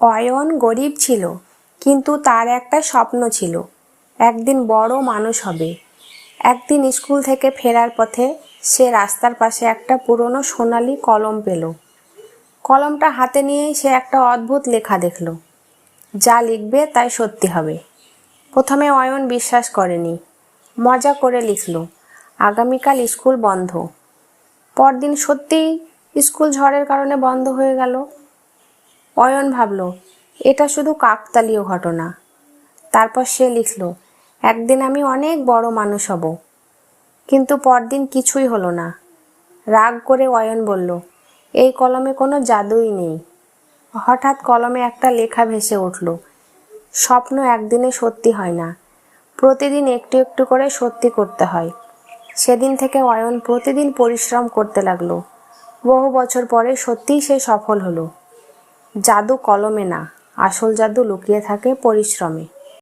অয়ন গরিব ছিল, কিন্তু তার একটা স্বপ্ন ছিল, একদিন বড় মানুষ হবে। একদিন স্কুল থেকে ফেরার পথে সে রাস্তার পাশে একটা পুরনো সোনালি কলম পেল। কলমটা হাতে নিয়েই সে একটা অদ্ভুত লেখা দেখল। যা লিখবে তাই সত্যি হবে। প্রথমে অয়ন বিশ্বাস করেনি, মজা করে লিখল, আগামীকাল স্কুল বন্ধ। পরদিন সত্যিই স্কুল ঝড়ের কারণে বন্ধ হয়ে গেল। অয়ন ভাবল, এটা শুধু কাকতালীয় ঘটনা। তারপর সে লিখল, একদিন আমি অনেক বড় মানুষ হব। কিন্তু পরদিন কিছুই হলো না। রাগ করে অয়ন বলল, এই কলমে কোনো জাদুই নেই। হঠাৎ কলমে একটা লেখা ভেসে উঠল, স্বপ্ন একদিনে সত্যি হয় না, প্রতিদিন একটু একটু করে সত্যি করতে হয়। সেদিন থেকে অয়ন প্রতিদিন পরিশ্রম করতে লাগলো। বহু বছর পরে সত্যিই সে সফল হলো। জাদু কলমে না, আসল জাদু লুকিয়ে থাকে পরিশ্রমে।